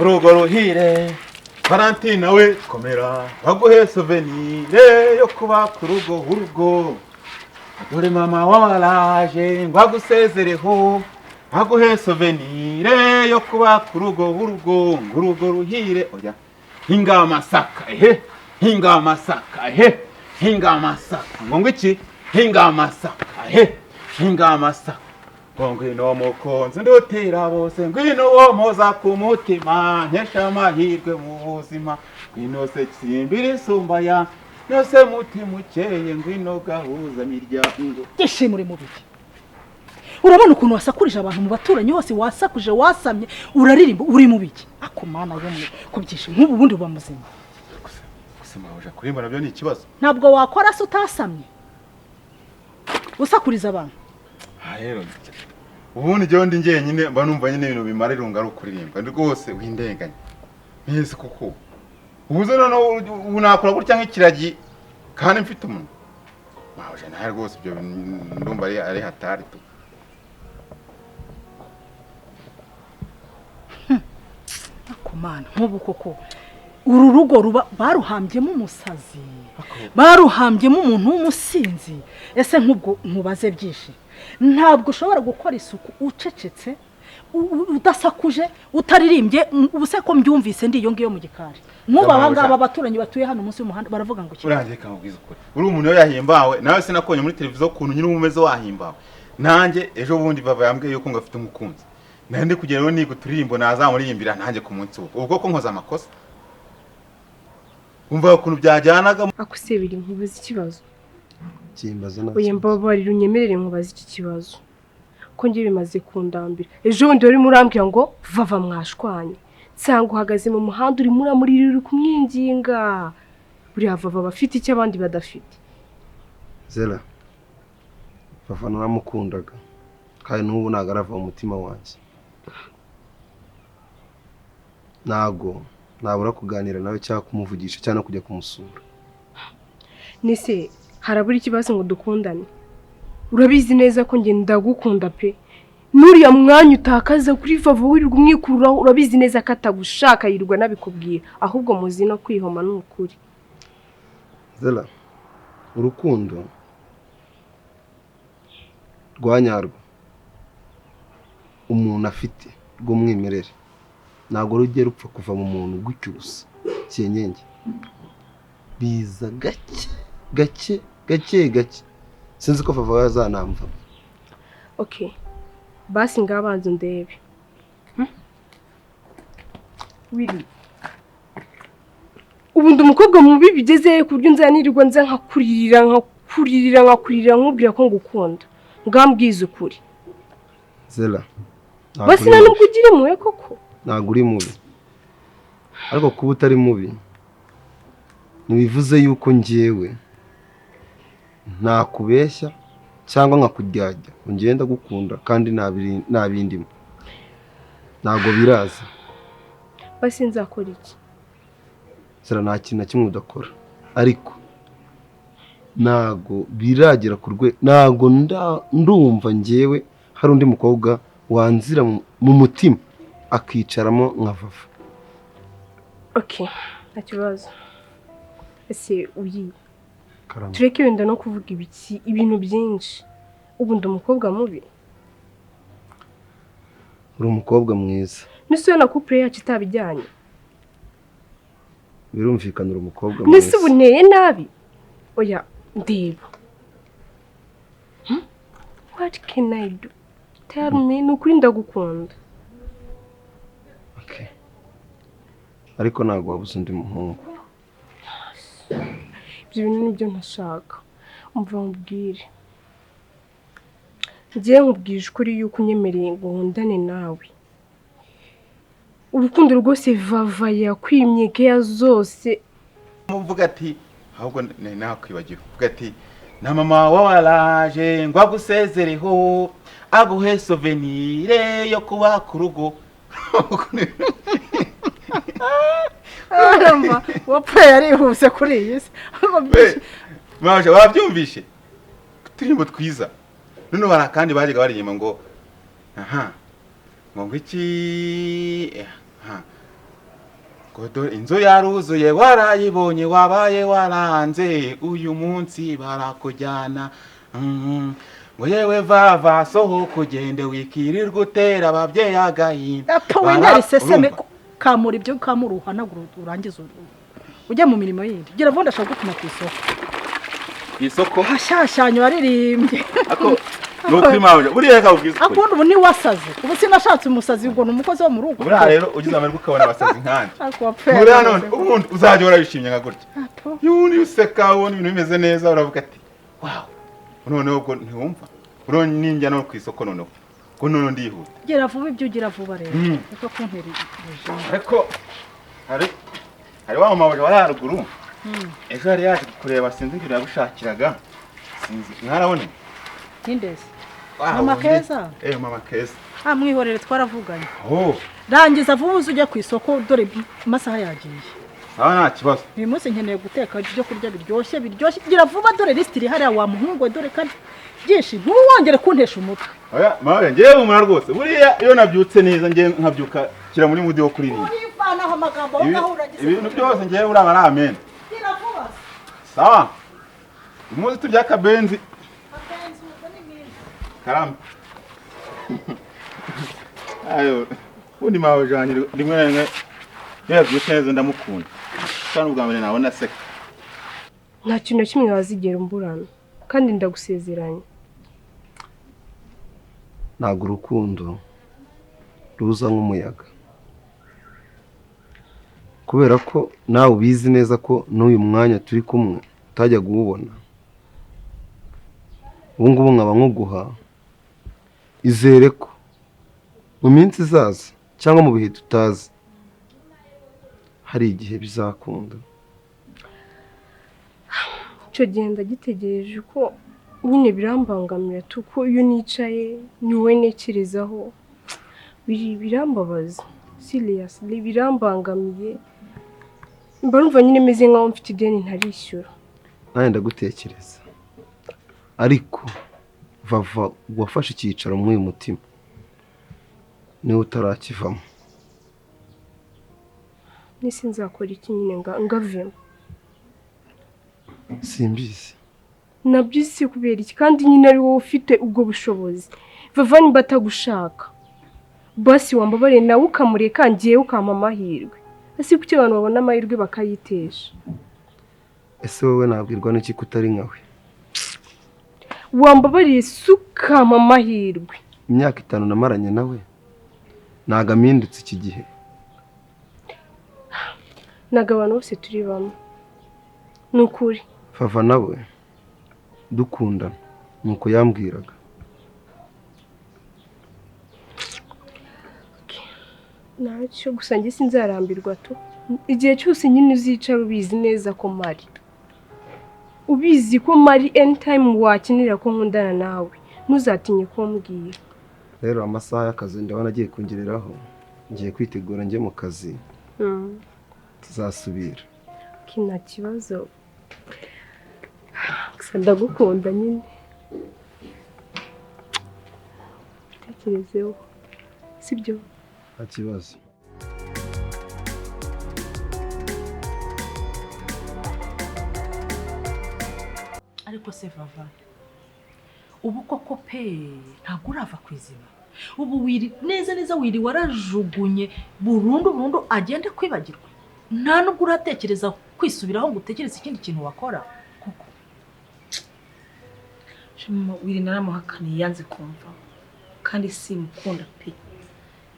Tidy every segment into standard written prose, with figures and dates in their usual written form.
urugo ruhire Valentine we komera baguhe souvenir yo kuba ku rugo urugo dore mama waraje ngwagusezereho baguhe souvenir yo kuba ku rugo urugo ruhire oya hinga amasaka hinga amasaka hinga amasaka ngo iki hinga amasaka hinga amasaka ngwino mukonzi ndotera bose ngwino wo moza ku mutima nkesha amahirwe mu buzima ngwino se tsimbiri sumbaya nose mutima ukeye ngwino gahuza miryango gishimure mu biki urabona ukuntu wasakurije abantu mu baturanyi bose wasakuje wasamye uraririmba uri mu biki akomana yo mu kubyisha nk'ubu bundi bamuzima gusema waje kurimba nabyo ni ikibazo ntabwo wakora se utasamye usakuriza abantu rero ubundi jye ndi ngenyine mba numva nyine ibintu bimara irunga ari ukuririmba rwose windenganya nese kuko ubuze none unakora gutya nk'ikiragi kandi mfite umuntu waje nawe rwose ibyo ndumva ari hatari tu akomana nk'ubu koko uru rugo ruba baruhambyemo umusazi baruhambyemo umuntu w'umusinzi ese nk'ubwo nkubaze byinshi ntabwo ushobora gukora isuku ucecetse udasakuje utaririmbye ubuse ko mbyumvise ndi iyo ngiyo mu gikari nk'ubabangaba abaturanyi batuye hano munsi y'umuhanda baravuga ngo urangiye kamubwiza ukuri uri umuntu yo yahimbawe nawe sinakonye muri televiziyo kuntu nyine umeze wahimbawe nanjye ejo bundi Vava yambwiye yuko ngafite umukunzi nandi kugeraho nigo turirimbo nazamuririmbira nanjye ku munsi ubwo ko nkoza amakosa umva ukuntu byajyanaga akusebira nkubaza ikibazo kimbaza na oya mbabarira unyemerere nkubaza iki kibazo ko ngiye bimaze kundambira ejo bundi wari murambwira ngo Vava mwashwanye nsanga uhagaze mu muhanda uri muramurira uri kumwinginga buriya Vava bafite icyo abandi badafite Zela Vava naramukundaga kandi n'ubu ntago arava mu mutima wanjye ntago nabura kuganira nawe cyangwa kumuvugisha cyangwa kujya kumusura nise harabura ikibazo ngo dukundane urabizi neza ko nge ndagukunda pe nuriya mwanya utakaza kuri Vava wirirwa umwikururaho urabizi neza ko atagushaka yirirwa nabikubwira ahubwo muzi no kwihoma n'ukuri Zela urukundo rwanyarwa umuntu afite rw'umwimerere ntabwo rugera upfa kuva mu muntu gutyo gusa cyenyenge biza gake sinzi ko Vava yazanamva okay basi ngabanze ndebe wiri ubundi umukobwa mubi bigeze ku buryo nzanirirwa nza nkakurira nkubwira ko ngukunda ngambwiza ukuri Zela basi nubwo ugire muwe koko ntabwo uri mubi ariko kuba utari mubi ntibivuze yuko njyewe ntakubeshya cyangwa nkakuryajya ngenda gukunda kandi ntabindimo ntabwo biraza basi nzakora iki Zela nta kintu na kimwe udakora ariko ntabwo biragera ku rwe ntabwo ndumva njyewe hari undi mukobwa wanzira mu mutima akicaramo nka Vava okay nta kibazo ese uyi tureke wenda no kuvuga ibintu byinshi ubundi umukobwa mubi uri umukobwa mwiza nise na couple yacu itabijyanye birumvikana uri umukobwa mwiza nise ubuneye nabi oya ndeba what can I do tell me nukuri ndagukunda okay ariko ntabwo wabuze undi muhungu ibyo bintu nibyo ntashaka umva nkubwire ngiye nkubwije ukuri yuko unyemereye ngo nkundane nawe urukundo rwose Vava yakwimye keya zose muvuga ati ahubwo nakwibagiwe vuga ati na mama waraje ngwagusezereho aguhe souvenir yo kuba ku rugo aramba wapfa yarihuse kuri iyi se maje wabyumvishe turimbo twiza none bara kandi bajyaga baririmba ngo aha ngo iki Godo inzu yaruzuye warayibonye wabaye waranze uyu munsi barakujyana ngo yewe vava soho kugende wikirirwa utera ababyeyi agahinda wenda seseme kamura ibyo kamuruha naguru urangiza ujye mu mirimo yindi gira vuba ndashaka gutuma ku isoko hashashanyo waririmbye ako nukuri mawe buriya kabwiza akundi ubu ni wasaze ubu sinashatse umusazi ngo numukozi wo mu rugo buriya rero ugize amarwa ukabona abasazi nkandi buriya none ubundi uzajya urabishimye nka gutya yundi useka ubona ibintu bimeze neza uravuga ati wow noneho ubwo ntiwumva uro ninjya no ku isoko noneho ko none ndihuta gira vuba ibyo ugira vuba rero uko kuntera ariko hari wa mama waje wararuguru ejo yari yaje kureba sinzi ngira yagushakiraga sinzi mwarabone Nindese mama keza mama keza mwihorere twaravuganye rangiza vuba ujye ku isoko dore amasaha yagiye nta kibazo uyu munsi nkeneye guteka ibyo kurya biryoshye gira vuba dore list iri hariya wa muhungu dore kandi byinshi ntuwongere kuntesha umutwe oya mawe ngiye umura rwose buriya iyo nabyutse neza ngiye nkabyuka kira muri mudi wo kuririmba urivanaho amagambo ugahuragiza ibintu byose ngiye uraba ari amen gira vuba sawa umunsi turya kabenzi karamba ayo undi mawe janye rimwe rimwe yabyutse neza ndamukunda kandi ubwa mbere nabona seka nta kintu na kimwe wazigera umburana kandi ndagusezeranya ntabwo urukundo ruza nk'umuyaga kubera ko nawe ubizi neza ko n'uyu mwanya turi kumwe utajya guwubona ubu ngubu nkaba nkuguha izere ko mu minsi izaza cyangwa mu bihe tutazi hari igihe bizakunda icyo gihe ndagitegereje ko nyine birambangamira tuko iyo nicaye ni wowe ntekerezaho birambabaza seriously birambangamiye mba numva nyine meze nkaho mfite ideni ntarishyura nanjye ndagutekereza ariko vava wafashe icyicaro muri uyu mutima niwe utarakivamo nisi nzakora iki nyine ngavemo simbizi nabyisi kubera iki kandi nyine ari wowe ufite ubwo bushobozi vava nimba atagushaka basi wambabare nawe ukamureka ngiye ukampa amahirwe ese kuki abantu babona amahirwe bakayitesha ese wowe nabwirwa n'iki kutari nkawe wambabariye sukama amahirwe imyaka 5 namaranye nawe ntago amindutse iki gihe ntago abantu bose turi bamwe nukuri Vava nawe dukundana nuko yambwiraga ntacyo gusa njye sinzarambirwa tu igihe cyose nyine uzicara ubizi neza ko mari ubizi ko mari anytime wakinira ko nkundana nawe ntuzatinye kumbwira rero amasaha y'akazi ndabona agiye kungereraho ngiye kwitegura njye mu kazi tuzasubira nta kibazo gusa ndagukunda nyine tekerezeho sibyo nta kibazo ariko se Vava ubu koko pe ntabwo urava ku izima ubu wiri neza wiri warajugunye burundu agende kwibagirwa nta nubwo uratekereza kwisubiraho ngo utekereze ikindi kintu wakora kuko wiri naramuhakaniye yanze kumva kandi simukunda pe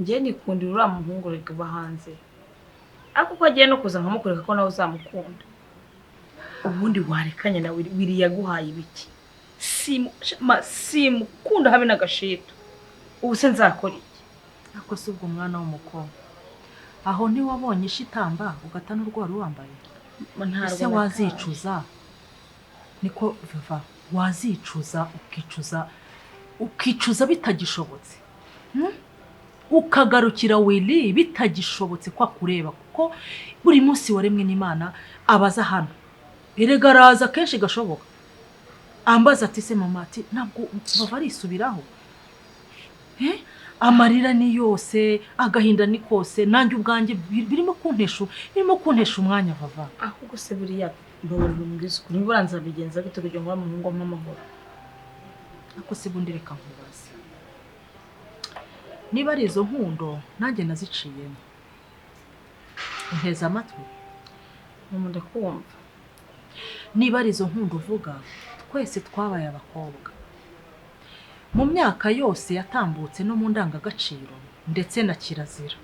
ngiye nikundira uriya muhungu reka bahanze ariko ko agiye no kuza nkamukoreka ko nawe uzamukunda ubundi warekanye na wiri yaguhaye ibiki simukunda habe n'agashito ubu se nzakora iki ako si ubwo mwana w'umukobwa aho ntiwabonye ishitamba ugata n'urwara wambaye ese wazicuza niko Vava wazicuza ukicuza bitagishobotse ukagarukira wili bitagishobotse kwa kureba kuko buri munsi waremwe n'Imana abaza hano erega araza kenshi gashoboka ambaza ati se mama ati ntabwo Vava arisubiraho amarira ni yose agahinda ni kose nanjye ubwanjye birimo kuntesha umwanya Vava. Ahubwo se buriya mbabara umubwiza ukuri buranza bigenza gute kugira ngo bamuhungu amahoro. Ako se bundi reka nkubaze. Niba ari izo nkundo nanjye naziciyemo. Nteza amatwi. Ndakumva. Niba ari izo nkundo uvuga twese twabaye abakobwa. Mu myaka yose yatambutse no mu ndangagaciro ndetse na kirazira.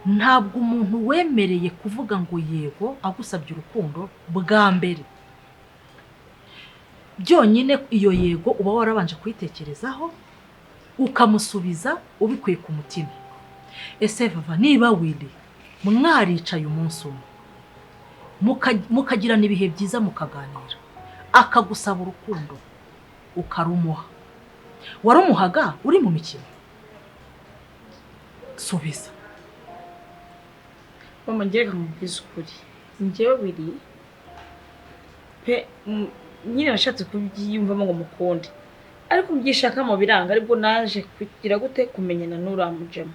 Ntabwo umuntu wemereye kuvuga ngo yego agusabye urukundo bwa mbere. Byonyine iyo yego uba warabanje kwitekerezaho ukamusubiza ubikuye ku mutima. Ese Vava niba wili mwaricaye umunsi umwe mukagirana ibihe byiza mukaganira akagusaba urukundo ukarumuha, warumuhaga uri mu mikino? Subiza. Mama ngereka mubwiza ukuri. Njyewe biri pe nyine nashatse kubyiyumvamo ngo mukunde. Ariko byishaka mu biranga aribwo naje kugira gute kumenyana n'uramujemo.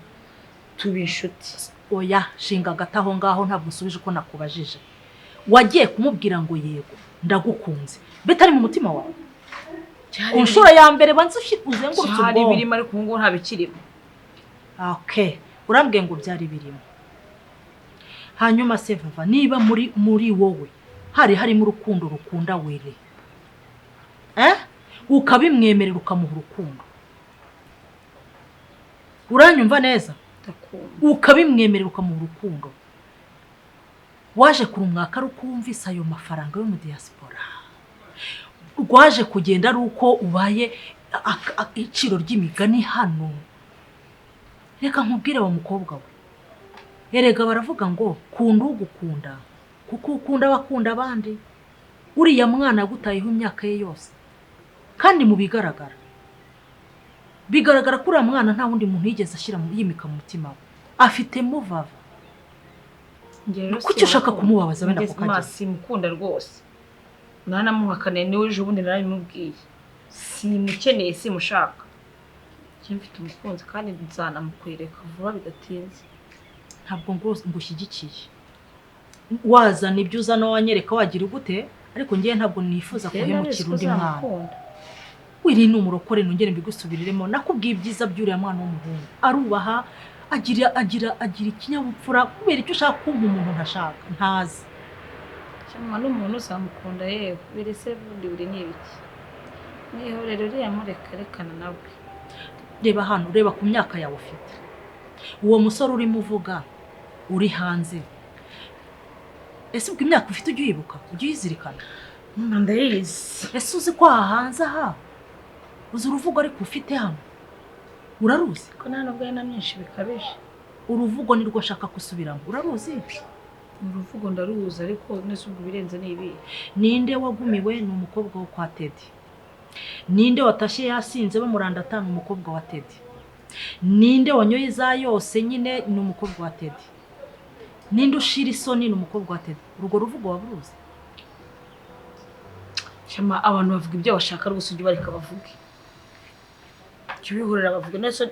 Tuba inshuti. Oya shinga gataho ngaho ntabwo usubije uko nakubajije. Wagiye kumubwira ngo yego ndagukunze betari mu mutima wawe? Unshura ya mbere banze uzengurutse ubwo. Hari birimo ariko ngo nta bikirimo. Okay, urambwiye ngo byari birimo. Hanyuma se Vava niba muri wowe harimo urukundo rukunda were. Ukabimwemerera ukamuha urukundo. Uranyumva neza? Ukabimwemerera ukamuha urukundo. Waje kurumwaka rukumvisa ayo mafaranga yo mu diaspora. Rwaje kugenda ari uko ubaye iciro ry'imigani hano. Reka nkubwire wa mukobwa we. Erega baravuga ngo kunda ugukunda kuko ukunda bakunda abandi. Uriya mwana gutayeho imyaka ye yose. Kandi mu bigaragara ko uriya mwana nta wundi muntu yigeze ashyira yimika mu mutima we. Afitemo Vava. Kuki ushaka kumubabaza wenda kukagira? Simukunda rwose. Nanamuhakane niwe ejo bundi narabimubwiye. Simukeneye simushaka. Mfite umukunzi kandi nzanamukwereka vuba bidatinze. Ntabwo ngushyigikiye. Wazana ibyo uzana wanyereka wagira gute ariko ngiye ntabwo nifuza kuhemukira undi mwana. Wiri n'umurokore nongere mbigusubiriremo nakubwiye ibyiza by'uriya mwana w'umuhungu. Arubaha agira ikinyabupfura kubera icyo ushaka kumpa umuntu ntashaka ntazi. Cyangwa n'umuntu uzamukunda yewe birese bundi buri n'ibiki. Niho rero uriya murekerekana nawe. Reba hano reba ku myaka yawe ufite. Uwo musore urimo uvuga uri hanze. Ese ubwo imyaka ufite ujye uyibuka ujye uyizirikana? Ndayizi. Ese uzi ko hanze aha uzi uruvugo ariko ufite hano uraruzi? Ko nta nubwo yana myinshi bikabije. Uruvugo nirwo shaka kusubiramo uraruzi? Uruvugo ndaruzi ariko nese ubwo birenze nibi. Ninde wagumiwe ni umukobwa wo kwa Teddy. Ninde watashye yasinze bamuranda atanu umukobwa wa Teddy. Ninde wanyoye za yose nyine ni umukobwa wa Teddy. Ninde ushira isoni ni umukobwa wa Teddy. Urwo ruvugo waburuzi? Shema abantu bavuga ibyo bashaka rwose ujye bareka bavuge. Cyubihurira bavuga nese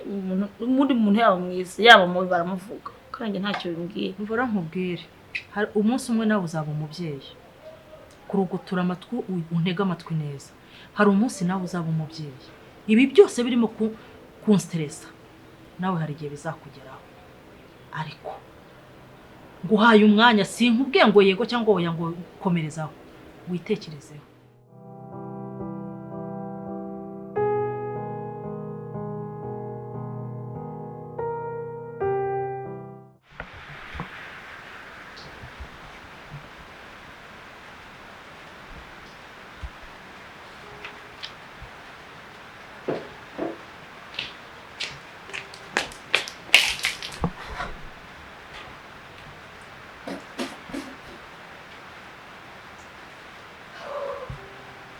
umuntu yaba mwiza yaba mubi baramuvuga. Kandi ntacyo bimbwiye. Mvura nkubwire. Hari umunsi umwe nawe uzaba umubyeyi. Kurugutura amatwi untega amatwi neza. Hari umunsi nawe uzaba umubyeyi. Ibi byose birimo kunstressa. Nawe hari igihe bizakugeraho. Ariko guhaye umwanya sinkubwiye ngo yego cyangwa oya ngo komerezaho. Witekerezeho.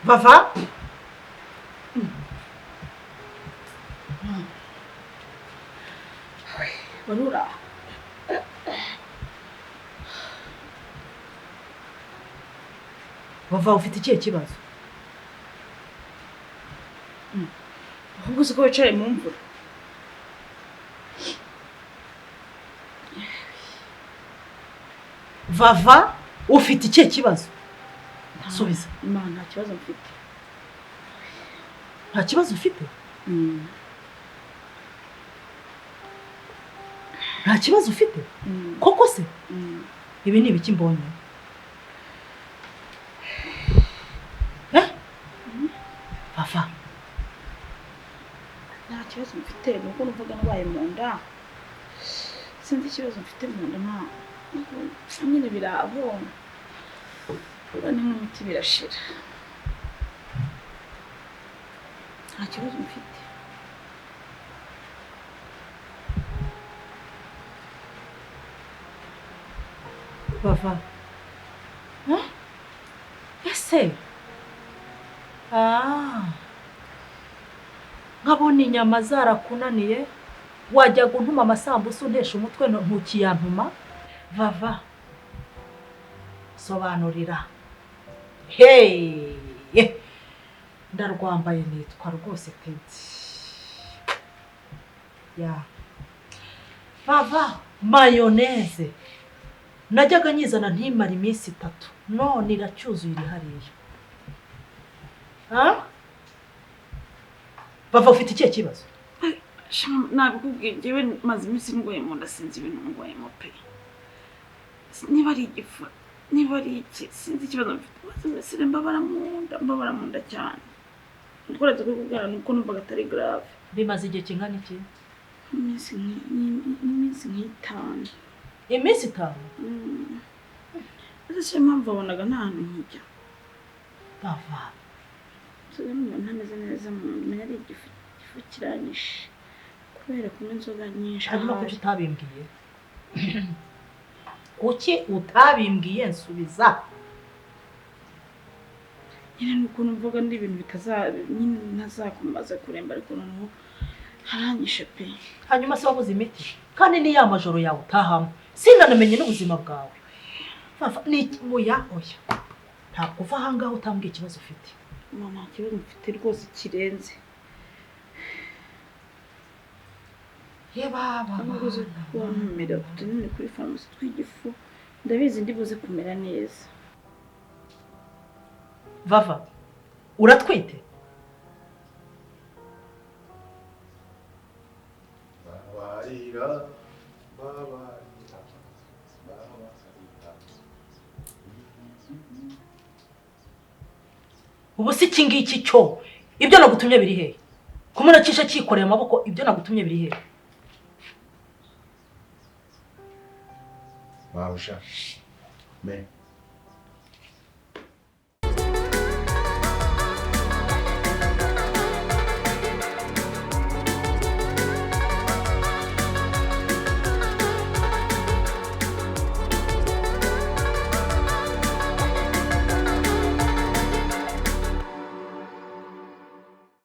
Vava? Barura. Vava ufite ikihe kibazo? Ahubwo uzi ko wicaye mu mvura. Vava ufite ikihe kibazo? Subiza. Imana nta kibazo mfite. Nta kibazo ufite? Nta kibazo ufite? Koko se? Ibi ni ibiki mbonye? Vava. Nta kibazo mfite nuko numvaga nabaye mu nda. Sinzi ikibazo mfite mu nda nta. Nyine biraho. Urane nk'umuti birashira. Nta kibazo mfite. Vava. Ese? Nkabona inyama zarakunaniye wajya guntuma amasambusa untesha umutwe ntukiyantuma. Vava. Sobanurira. Hey! Ndarwambaye nitwa rwose Tenzi. Ya. Vava, mayoneze. Najyaga nyizana ntimara iminsi 3. None iracyuzuye iri hariya. Vava ufite ikihe kibazo? Nabikubwiye njyewe maze iminsi ngoye mu nda sinzi ibintu ngoyemo pe. Niba ari igifu, niba ari iki, sinzi ikibazo mfite. Maze iminsi mbabara mu nda cyane. Ndikora kubwira nuko numvaga atari grave. Bimaze igihe kingana iki? Iminsi nk'itanu. Iminsi 5? Ese mpamvu wabonaga nta hantu nkijya. Vava. Ntameze neza mu nda, ari igifu kiranyishe. Kubera kunywa inzoga nyinshi. Hanyuma kuki utabimbwiye? Kuki utabimbwiye nsubiza? Nyine nuko numvaga ndi ibintu ntazakomeza kuremba ariko noneho haranyishe pe. Hanyuma se wabuze imiti? Kandi ni ya majoro yawe utahamo. Sinanamenye n'ubuzima bwawe. Vava ni oya. Ntabwo uva aha ngaho utambwiye ikibazo ufite. Nta kibazo mfite rwose kirenze. Ye baba. Nabuze kumera tunini kuri farumasi twigifu. Ndabizi ndibuze kumera neza. Vava. Uratwite? Ubu si iki ngiki cyo ibyo nagutumye biri he? Kumuracisha cyikoreye amaboko ibyo nagutumye biri he? Wawusha. Me.